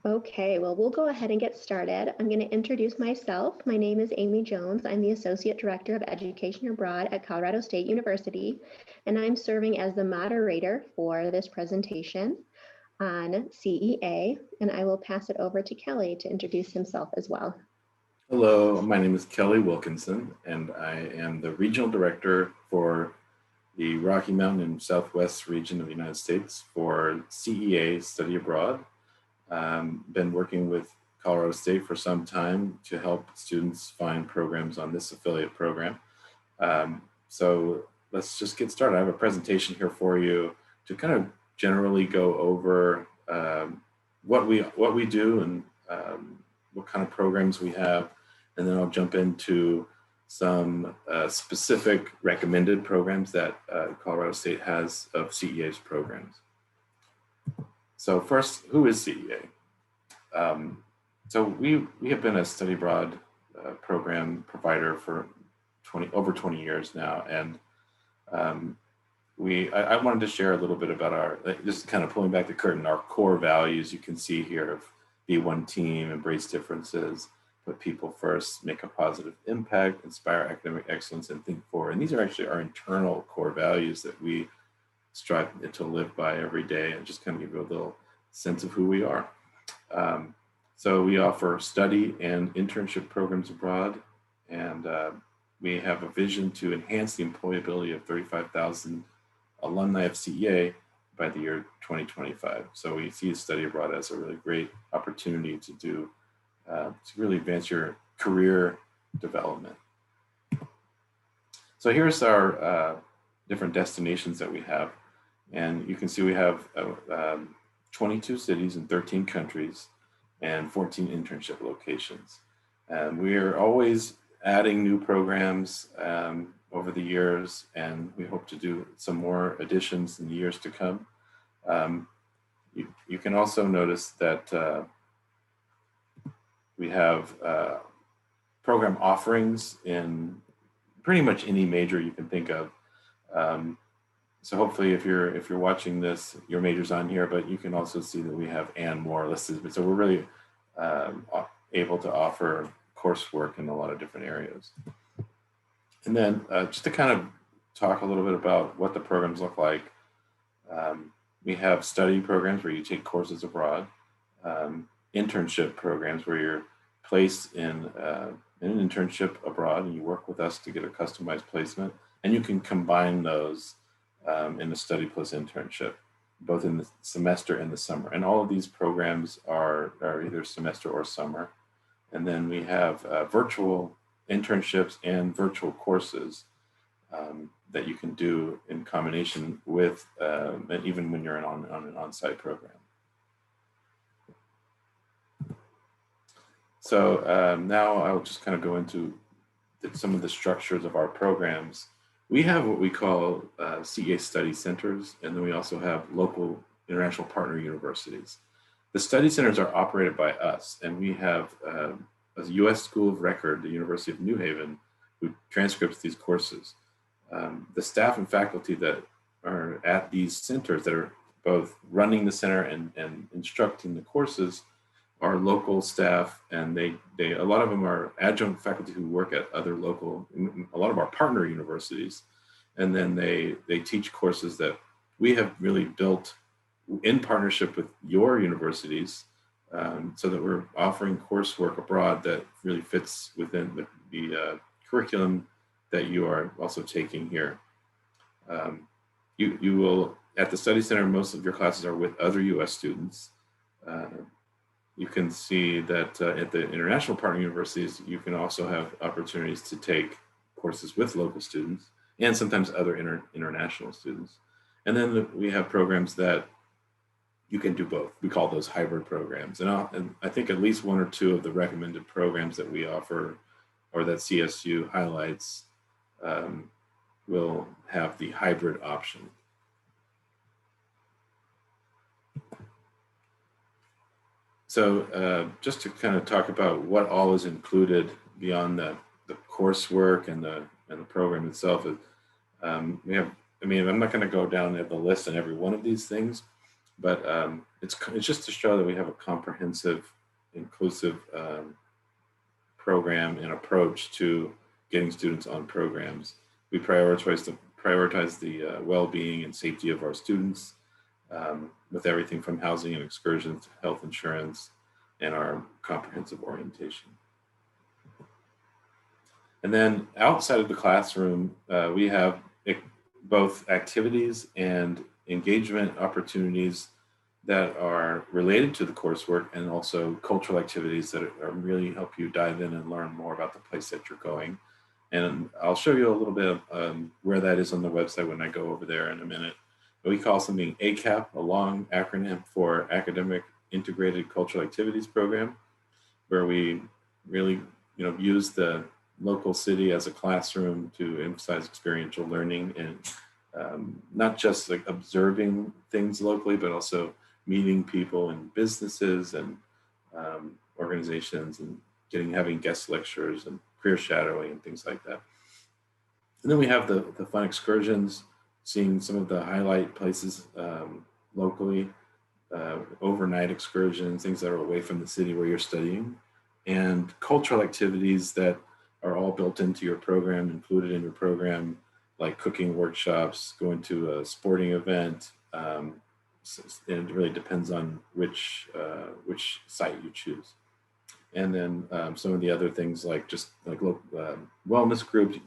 Okay, well, we'll go ahead and get started. I'm going to introduce myself. My name is Amy Jones. I'm the Associate Director of Education Abroad at Colorado State University, and I'm serving as the moderator for this presentation on CEA, and I will pass it over to Kelly to introduce himself as well. Hello, my name is Kelly Wilkinson, and I am the Regional Director for the Rocky Mountain and Southwest region of the United States for CEA Study Abroad. Been working with Colorado State for some time to help students find programs on this affiliate program. So let's just get started. I have a presentation here for you to kind of generally go over what we do and what kind of programs we have, and then I'll jump into some specific recommended programs that Colorado State has of CEA's programs. So first, who is CEA? So we have been a study abroad program provider for over 20 years now, and I wanted to share a little bit about our, just kind of pulling back the curtain, our core values. You can see here of be one team, embrace differences, put people first, make a positive impact, inspire academic excellence, and think forward. And these are actually our internal core values that we strive to live by every day, and just kind of give you a little sense of who we are. So we offer study and internship programs abroad, and we have a vision to enhance the employability of 35,000 alumni of CEA by the year 2025. So we see study abroad as a really great opportunity to do, to really advance your career development. So here's our different destinations that we have. And you can see we have 22 cities in 13 countries and 14 internship locations. And we are always adding new programs over the years, and we hope to do some more additions in the years to come. You can also notice that we have program offerings in pretty much any major you can think of. So hopefully if you're watching this, your major's on here, but you can also see that we have and more listed. So we're really able to offer coursework in a lot of different areas. And then just to kind of talk a little bit about what the programs look like, we have study programs where you take courses abroad, internship programs where you're placed in an internship abroad and you work with us to get a customized placement, and you can combine those in a study plus internship, both in the semester and the summer. And all of these programs are either semester or summer. And then we have virtual internships and virtual courses that you can do in combination with, and even when you're on an on-site program. So now I'll just kind of go into some of the structures of our programs. We have what we call CEA study centers, and then we also have local international partner universities. The study centers are operated by us, and we have a U.S. School of Record, the University of New Haven, who transcripts these courses. The staff and faculty that are at these centers that are both running the center and instructing the courses are local staff, and a lot of them are adjunct faculty who work at other local, a lot of our partner universities, and then they teach courses that we have really built in partnership with your universities, so that we're offering coursework abroad that really fits within the curriculum that you are also taking here. You will, at the study center, most of your classes are with other US students. You can see that at the international partner universities, you can also have opportunities to take courses with local students and sometimes other international students. And then we have programs that you can do both. We call those hybrid programs. And I think at least one or two of the recommended programs that we offer, or that CSU highlights, will have the hybrid option. So just to kind of talk about what all is included beyond the coursework and the program itself, we have, I mean, I'm not going to go down the list on every one of these things, but it's just to show that we have a comprehensive, inclusive program and approach to getting students on programs. We prioritize the well-being and safety of our students with everything from housing and excursions to health insurance and our comprehensive orientation. And then outside of the classroom, we have both activities and engagement opportunities that are related to the coursework, and also cultural activities that are really help you dive in and learn more about the place that you're going. And I'll show you a little bit of where that is on the website when I go over there in a minute. But we call something ACAP, a long acronym for Academic Integrated Cultural Activities Program, where we really use the local city as a classroom to emphasize experiential learning and not just like observing things locally, but also meeting people in businesses and organizations and having guest lectures and career shadowing and things like that. And then we have the fun excursions, seeing some of the highlight places locally, overnight excursions, things that are away from the city where you're studying, and cultural activities that are all built into your program, included in your program, like cooking workshops, going to a sporting event, and it really depends on which site you choose. And then some of the other things like just like wellness groups,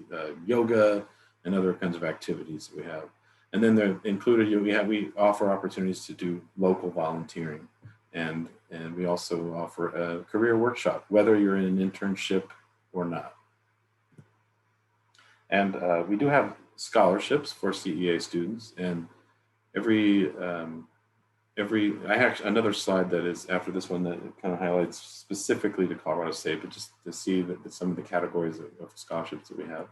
yoga, and other kinds of activities that we have. And then they're included, we offer opportunities to do local volunteering. And we also offer a career workshop, whether you're in an internship or not. And we do have scholarships for CEA students, and I have another slide that is after this one that kind of highlights specifically to Colorado State, but just to see that some of the categories of scholarships that we have.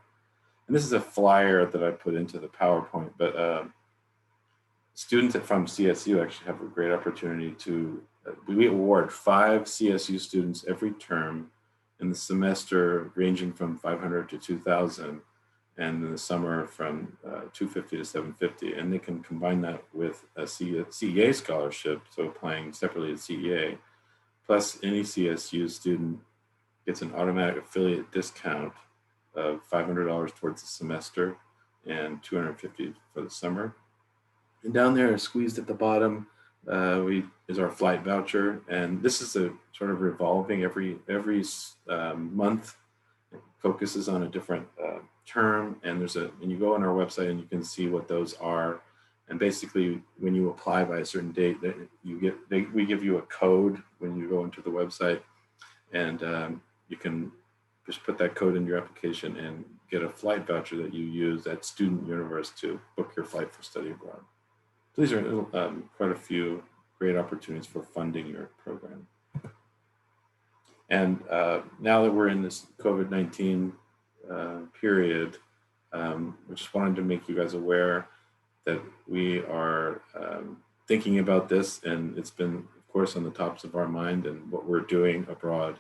And this is a flyer that I put into the PowerPoint, but students from CSU actually have a great opportunity to, we award 5 CSU students every term in the semester, ranging from 500 to 2,000. And in the summer from 250 to 750, and they can combine that with a CEA scholarship, so applying separately to CEA, plus any CSU student gets an automatic affiliate discount of $500 towards the semester and $250 for the summer. And down there, squeezed at the bottom, is our flight voucher, and this is a sort of revolving every month. It focuses on a different term, and and you go on our website and you can see what those are. And basically, when you apply by a certain date, that we give you a code when you go into the website, and you can just put that code in your application and get a flight voucher that you use at Student Universe to book your flight for study abroad. So these are quite a few great opportunities for funding your program. And now that we're in this COVID-19 period, we just wanted to make you guys aware that we are thinking about this, and it's been, of course, on the tops of our mind and what we're doing abroad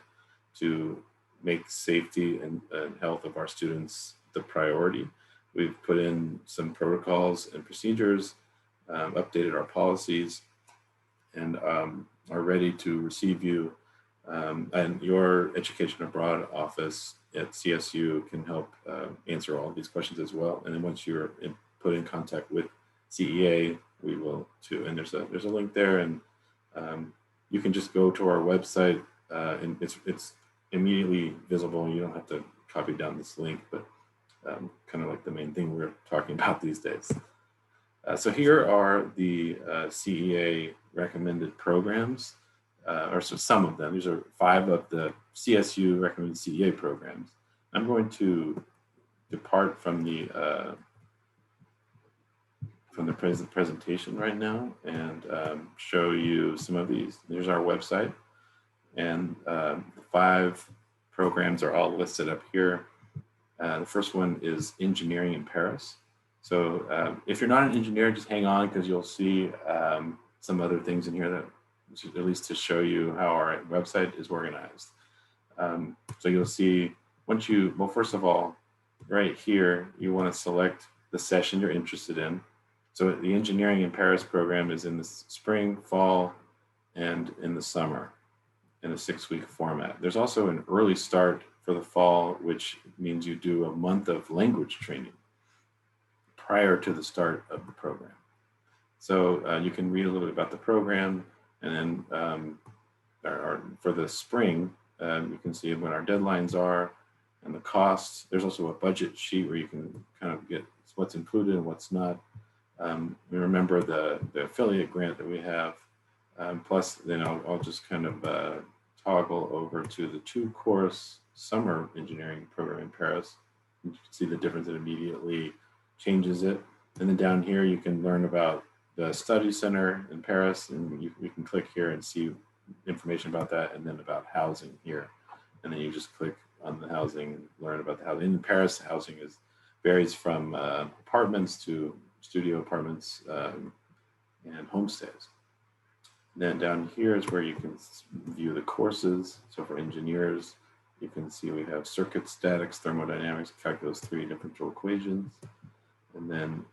to make safety and health of our students the priority. We've put in some protocols and procedures, updated our policies, and are ready to receive you. And your Education Abroad office at CSU can help answer all these questions as well. And then once you're put in contact with CEA, we will too. And there's a link there, and you can just go to our website, and it's immediately visible. You don't have to copy down this link, but kind of like the main thing we're talking about these days. So here are the CEA recommended programs. Or so some of them. These are 5 of the CSU Recommended CEA programs. I'm going to depart from the presentation right now and show you some of these. Here's our website, and the 5 programs are all listed up here. The first one is Engineering in Paris. So if you're not an engineer, just hang on, because you'll see some other things in here that, at least to show you how our website is organized. So you'll see well, first of all, right here, you want to select the session you're interested in. So the Engineering in Paris program is in the spring, fall, and in the summer in a 6-week format. There's also an early start for the fall, which means you do a month of language training prior to the start of the program. So you can read a little bit about the program, and then for the spring, you can see when our deadlines are and the costs. There's also a budget sheet where you can kind of get what's included and what's not. We remember the affiliate grant that we have. Plus, then I'll just kind of toggle over to the 2-course summer engineering program in Paris. You can see the difference. It immediately changes it. And then down here, you can learn about the study center in Paris, and we can click here and see information about that, and then about housing here. And then you just click on the housing, learn about the housing. In Paris, housing varies from apartments to studio apartments and homestays. Then down here is where you can view the courses. So for engineers, you can see we have circuit statics, thermodynamics, calculus 3 differential equations. And then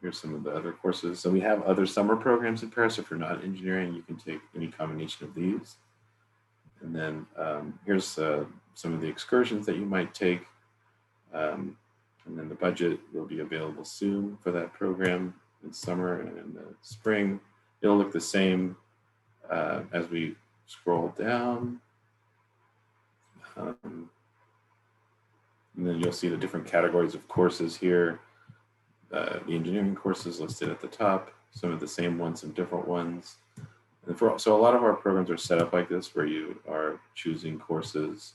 here's some of the other courses. So we have other summer programs in Paris. If you're not engineering, you can take any combination of these. And then here's some of the excursions that you might take. And then the budget will be available soon for that program in summer, and in the spring. It'll look the same as we scroll down. And then you'll see the different categories of courses here. The engineering courses listed at the top, some of the same ones, some different ones. And so a lot of our programs are set up like this, where you are choosing courses,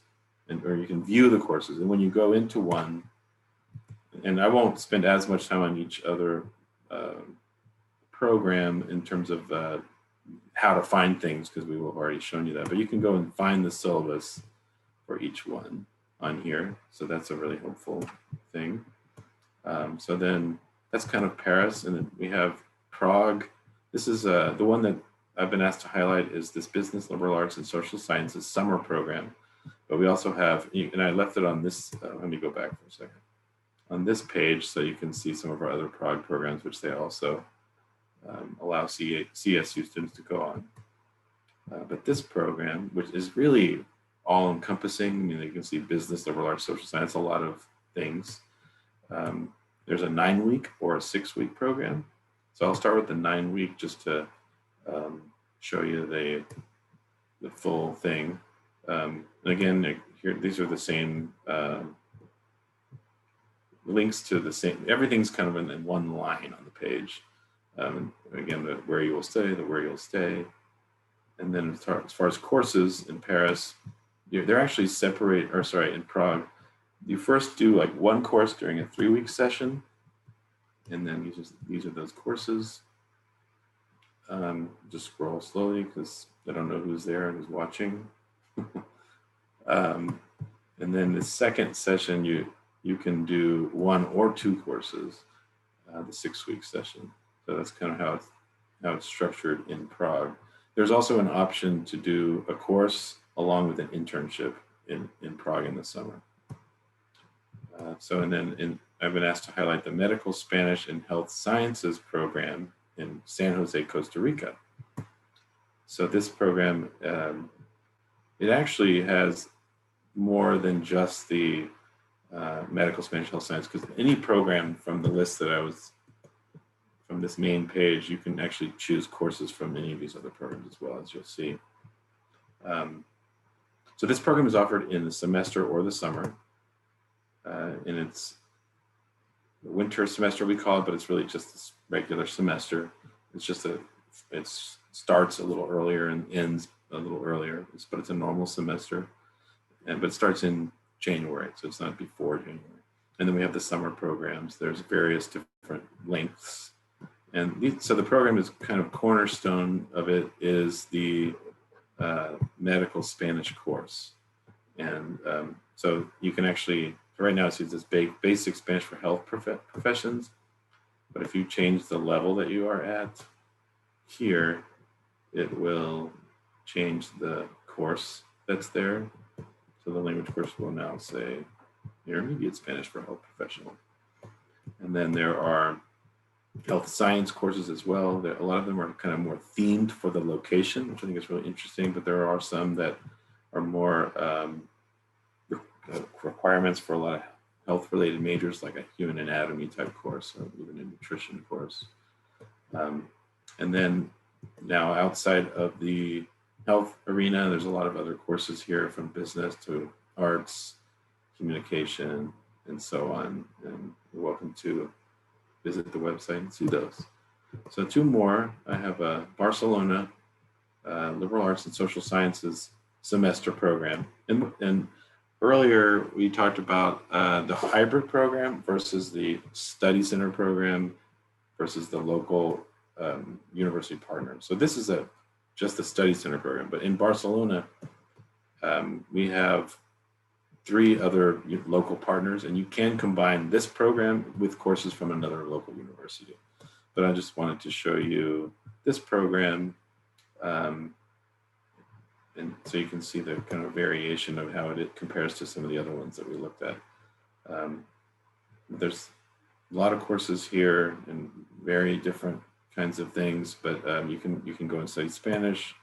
or you can view the courses. And when you go into one, and I won't spend as much time on each other program in terms of how to find things, because we will have already shown you that, but you can go and find the syllabus for each one on here. So that's a really helpful thing. So then that's kind of Paris, and then we have Prague. This is the one that I've been asked to highlight, is this Business, Liberal Arts, and Social Sciences summer program. But we also have, and I left it on this, let me go back for a second, on this page, so you can see some of our other Prague programs, which they also allow CSU students to go on. But this program, which is really all encompassing, you can see business, liberal arts, social science, a lot of things. There's a 9-week or a 6-week program. So I'll start with the 9-week just to show you the full thing. And again, here, these are the same links to the same, everything's kind of in one line on the page. Again, the where you will stay, the where you'll stay. And then as far as courses in Paris, they're actually separate, or sorry, in Prague, you first do like one course during a 3-week session. And then these are those courses. Just scroll slowly because I don't know who's there and who's watching. And then the second session, you can do 1 or 2 courses, the 6-week session. So that's kind of how it's structured in Prague. There's also an option to do a course along with an internship in Prague in the summer. And then I've been asked to highlight the Medical Spanish and Health Sciences program in San Jose, Costa Rica. So this program, it actually has more than just the Medical Spanish Health Science, because any program from the list that from this main page, you can actually choose courses from any of these other programs as well, as you'll see. So this program is offered in the semester or the summer. And it's the winter semester, we call it, but it's really just this regular semester. It's just it starts a little earlier and ends a little earlier, but it's a normal semester. But it starts in January, so it's not before January. And then we have the summer programs. There's various different lengths. And so the program is kind of cornerstone of it is the medical Spanish course. And so you can actually, right now it's this basic Spanish for health professions. But if you change the level that you are at here, it will change the course that's there. So the language course will now say Intermediate Spanish for Health Professional. And then there are health science courses as well. A lot of them are kind of more themed for the location, which I think is really interesting, but there are some that are more requirements for a lot of health-related majors, like a human anatomy type course or even a nutrition course. And then now outside of the health arena, there's a lot of other courses here, from business to arts, communication, and so on. And you're welcome to visit the website and see those. So 2 more. I have a Barcelona Liberal Arts and Social Sciences semester program. And earlier we talked about the hybrid program versus the study center program versus the local university partner. So this is just a study center program, but in Barcelona, we have 3 other local partners, and you can combine this program with courses from another local university. But I just wanted to show you this program, and so you can see the kind of variation of how it compares to some of the other ones that we looked at. There's a lot of courses here and very different kinds of things, but you can go and study Spanish,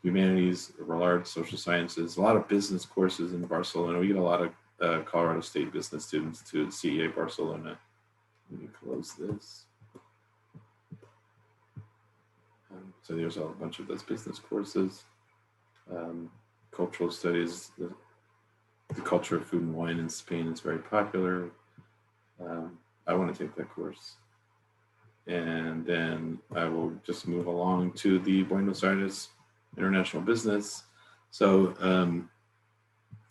humanities, liberal arts, social sciences, a lot of business courses in Barcelona. We get a lot of Colorado State business students to CEA Barcelona. Let me close this. So there's a bunch of those business courses. Cultural studies, the culture of food and wine in Spain is very popular. I want to take that course. And then I will just move along to the Buenos Aires International Business. So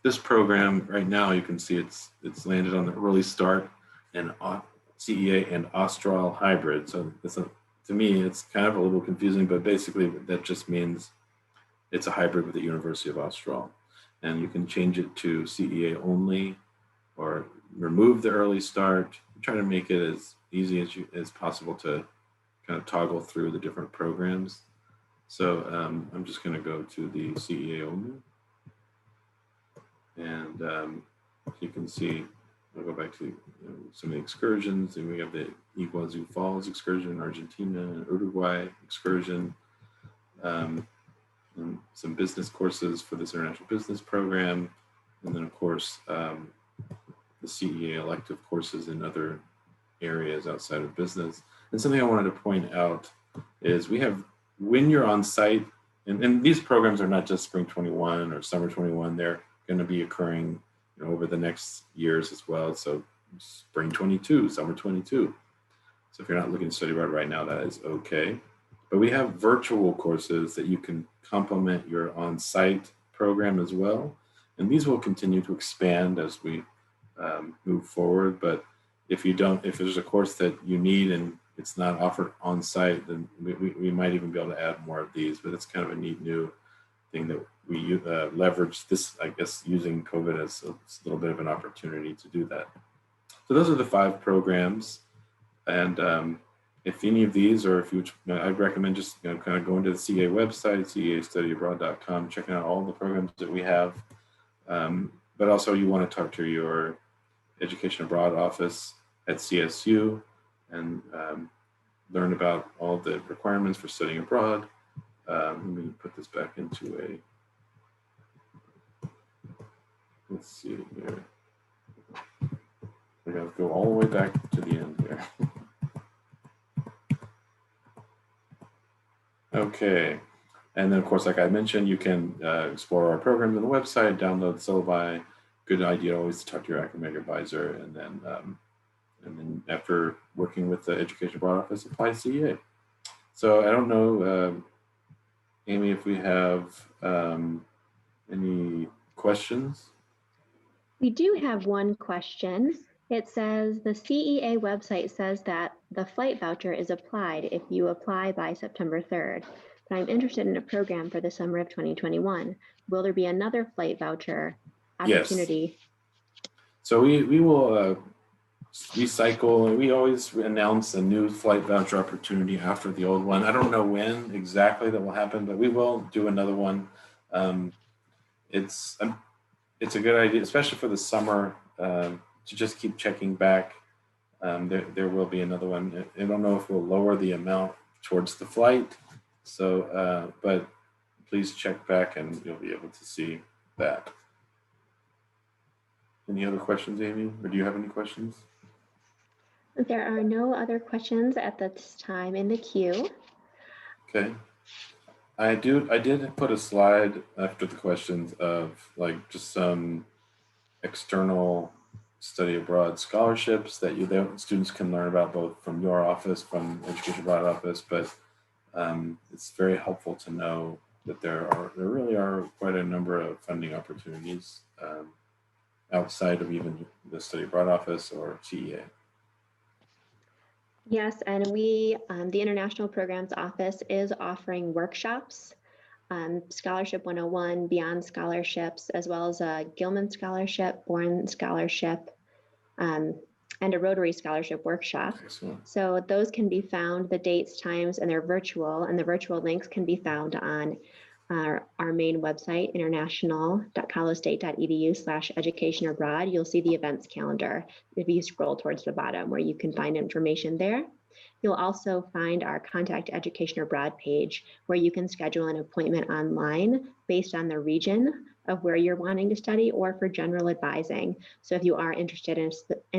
this program right now, you can see it's landed on the early start and CEA and Austral hybrid. So to me, it's kind of a little confusing, but basically that just means it's a hybrid with the University of Austral. And you can change it to CEA only or remove the early start. Try to make it as easy as possible to kind of toggle through the different programs. So I'm just going to go to the CEA only. And you can see, I'll go back to some of the excursions. And we have the Iguazu Falls excursion, Argentina, and Uruguay excursion. And some business courses for this international business program. And then of course, the CEA elective courses in other areas outside of business. And something I wanted to point out is we have, when you're on site, and these programs are not just spring 21 or summer 21, they're going to be occurring over the next years as well. So spring 22, summer 22. So if you're not looking to study abroad right now, that is okay. But we have virtual courses that you can complement your on-site program as well. And these will continue to expand as we move forward. But if there's a course that you need and it's not offered on site, then we might even be able to add more of these. But it's kind of a neat new thing that we leverage this, I guess, using COVID as a little bit of an opportunity to do that. So those are the 5 programs. And if any of these, or if I'd recommend just kind of going to the CEA website, ceastudyabroad.com, checking out all the programs that we have. But also you want to talk to your Education Abroad office at CSU and learn about all the requirements for studying abroad. Let me put this back into let's see here. We're going to go all the way back to the end here. Okay. And then of course, like I mentioned, you can explore our programs on the website, download syllabi. Good idea always to talk to your academic advisor, and then after working with the Education Abroad office, apply CEA. So I don't know, Amy, if we have any questions. We do have one question. It says the CEA website says that the flight voucher is applied if you apply by September 3rd. But I'm interested in a program for the summer of 2021. Will there be another flight voucher opportunity? Yes. So we will recycle, and we always announce a new flight voucher opportunity after the old one. I don't know when exactly that will happen, but we will do another one. It's a good idea, especially for the summer, to just keep checking back there will be another one. I don't know if we'll lower the amount towards the flight. So, but please check back and you'll be able to see that. Any other questions, Amy? Or do you have any questions? There are no other questions at this time in the queue. Okay. I did put a slide after the questions of like just some external study abroad scholarships that students can learn about, both from your office, from Education Abroad office, but it's very helpful to know that there really are quite a number of funding opportunities outside of even the study abroad office or CEA. Yes, and we, the International Programs Office is offering workshops, Scholarship 101, Beyond Scholarships, as well as a Gilman Scholarship, Bourne Scholarship, and a Rotary Scholarship workshop. Excellent. So those can be found, the dates, times, and they're virtual, and the virtual links can be found on our main website, international.colostate.edu/educationabroad. You'll see the events calendar if you scroll towards the bottom, where you can find information there. You'll also find our Contact Education Abroad page, where you can schedule an appointment online based on the region of where you're wanting to study or for general advising. So if you are interested in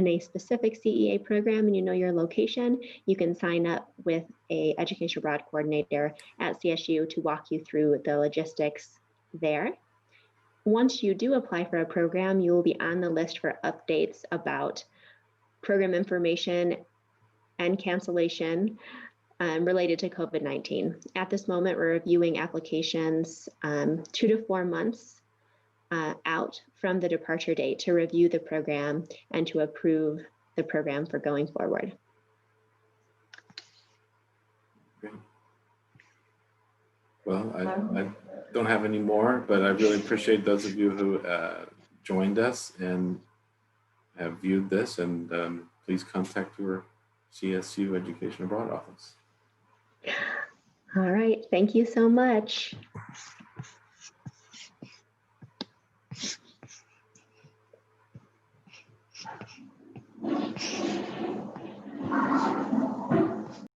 a specific CEA program and you know your location, you can sign up with an Education Abroad coordinator at CSU to walk you through the logistics there. Once you do apply for a program, you will be on the list for updates about program information and cancellation related to COVID-19. At this moment, we're reviewing applications 2 to 4 months out from the departure date to review the program and to approve the program for going forward. Great. Well, I don't have any more, but I really appreciate those of you who joined us and have viewed this, and please contact your CSU Education Abroad office. All right, thank you so much.